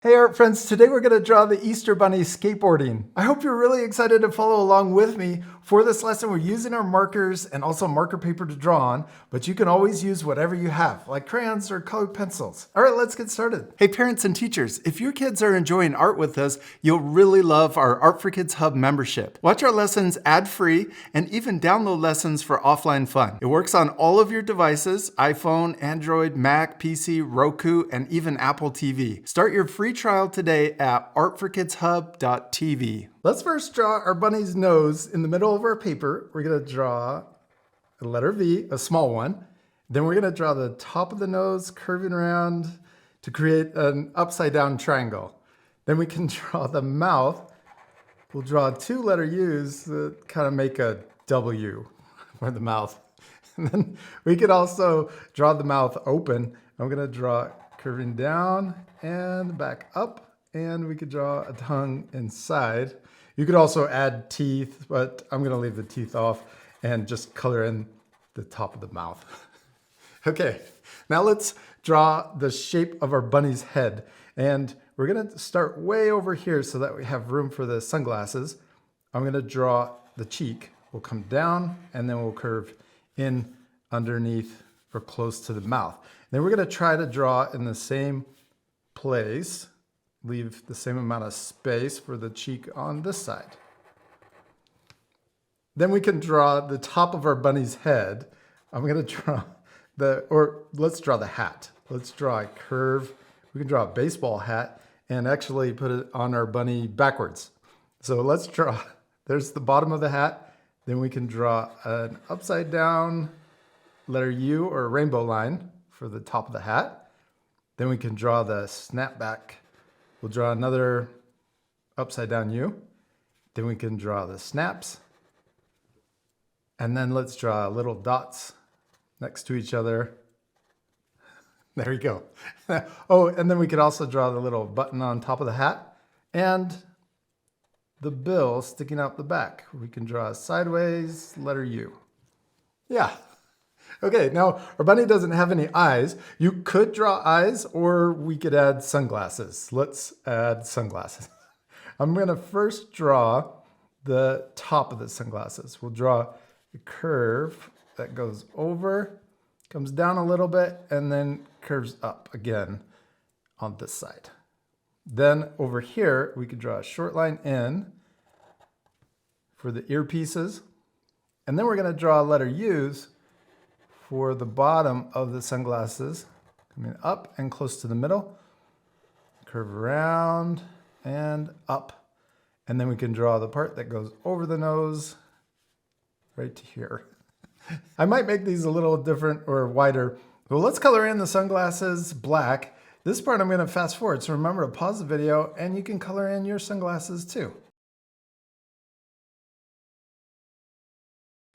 Hey art friends, today we're going to draw the Easter Bunny skateboarding. I hope you're really excited to follow along with me. For this lesson, we're using our markers and also marker paper to draw on, but you can always use whatever you have, like crayons or colored pencils. All right, let's get started. Hey parents and teachers, if your kids are enjoying art with us, you'll really love our Art for Kids Hub membership. Watch our lessons ad-free and even download lessons for offline fun. It works on all of your devices, iPhone, Android, Mac, PC, Roku, and even Apple TV. Start your free trial today at artforkidshub.tv. Let's first draw our bunny's nose in the middle of our paper. We're going to draw a letter V, a small one. Then we're going to draw the top of the nose curving around to create an upside down triangle. Then we can draw the mouth. We'll draw two letter U's that kind of make a W for the mouth. And then we could also draw the mouth open. I'm going to draw curving down and back up, and we could draw a tongue inside. You could also add teeth, but I'm going to leave the teeth off and just color in the top of the mouth. Okay, now let's draw the shape of our bunny's head, and we're going to start way over here so that we have room for the sunglasses. I'm going to draw the cheek. We'll come down and then we'll curve in underneath or close to the mouth. Then we're going to try to draw in the same place, leave the same amount of space for the cheek on this side. Then we can draw the top of our bunny's head. I'm going to draw let's draw the hat. Let's draw a curve. We can draw a baseball hat and actually put it on our bunny backwards. So let's draw, there's the bottom of the hat. Then we can draw an upside down letter U or a rainbow line for the top of the hat. Then we can draw the snapback. We'll draw another upside down U. Then we can draw the snaps. And then let's draw little dots next to each other. There we go. Oh, and then we could also draw the little button on top of the hat and the bill sticking out the back. We can draw a sideways letter U. Yeah. Okay, now our bunny doesn't have any eyes. You could draw eyes, or we could add sunglasses. Let's add sunglasses. I'm going to first draw the top of the sunglasses. We'll draw a curve that goes over, comes down a little bit, and then curves up again on this side. Then over here, we could draw a short line in for the earpieces. And then we're going to draw letter U's for the bottom of the sunglasses, coming up and close to the middle, curve around and up. And then we can draw the part that goes over the nose right to here. I might make these a little different or wider. Well, let's color in the sunglasses black. This part I'm going to fast forward, so remember to pause the video and you can color in your sunglasses too.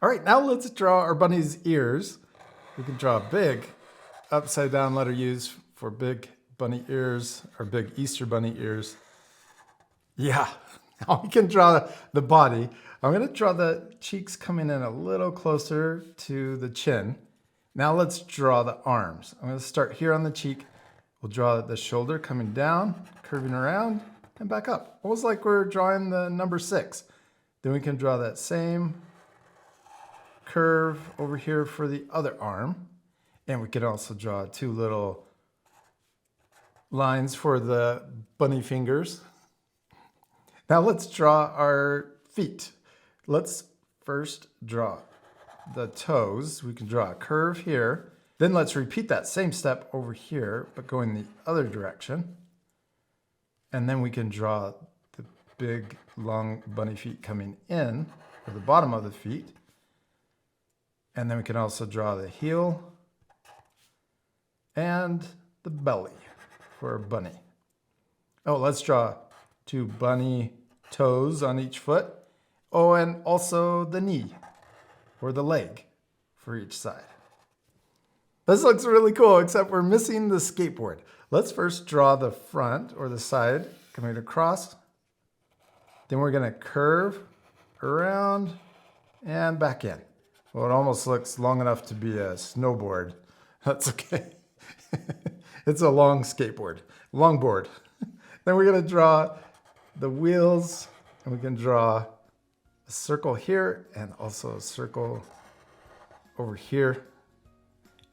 All right, now let's draw our bunny's ears. We can draw big upside down letter U's for big bunny ears, or big Easter bunny ears. Yeah, now we can draw the body. I'm going to draw the cheeks coming in a little closer to the chin. Now let's draw the arms. I'm going to start here on the cheek. We'll draw the shoulder coming down, curving around, and back up. Almost like we're drawing the number 6. Then we can draw that same curve over here for the other arm. And we can also draw two little lines for the bunny fingers. Now let's draw our feet. Let's first draw the toes. We can draw a curve here. Then let's repeat that same step over here, but going the other direction. And then we can draw the big, long bunny feet coming in for the bottom of the feet. And then we can also draw the heel and the belly for a bunny. Oh, let's draw two bunny toes on each foot. Oh, and also the knee or the leg for each side. This looks really cool, except we're missing the skateboard. Let's first draw the front or the side coming across. Then we're going to curve around and back in. Well, it almost looks long enough to be a snowboard. That's okay. It's a long skateboard, longboard. Then we're gonna draw the wheels, and we can draw a circle here and also a circle over here.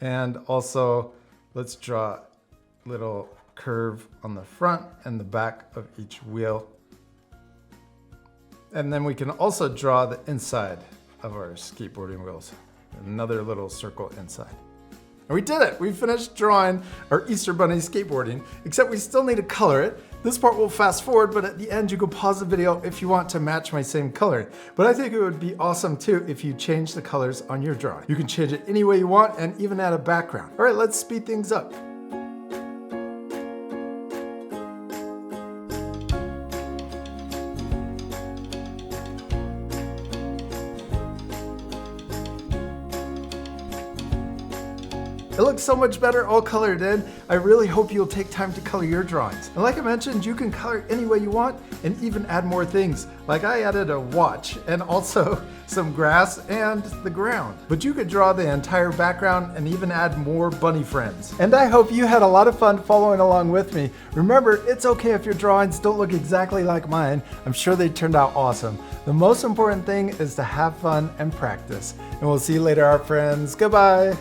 And also let's draw a little curve on the front and the back of each wheel. And then we can also draw the inside of our skateboarding wheels. Another little circle inside. And we did it! We finished drawing our Easter Bunny skateboarding, except we still need to color it. This part will fast forward, but at the end you can pause the video if you want to match my same coloring. But I think it would be awesome too if you change the colors on your drawing. You can change it any way you want and even add a background. All right, let's speed things up. It looks so much better all colored in. I really hope you'll take time to color your drawings. And like I mentioned, you can color any way you want and even add more things. Like I added a watch and also some grass and the ground. But you could draw the entire background and even add more bunny friends. And I hope you had a lot of fun following along with me. Remember, it's okay if your drawings don't look exactly like mine. I'm sure they turned out awesome. The most important thing is to have fun and practice. And we'll see you later, our friends. Goodbye.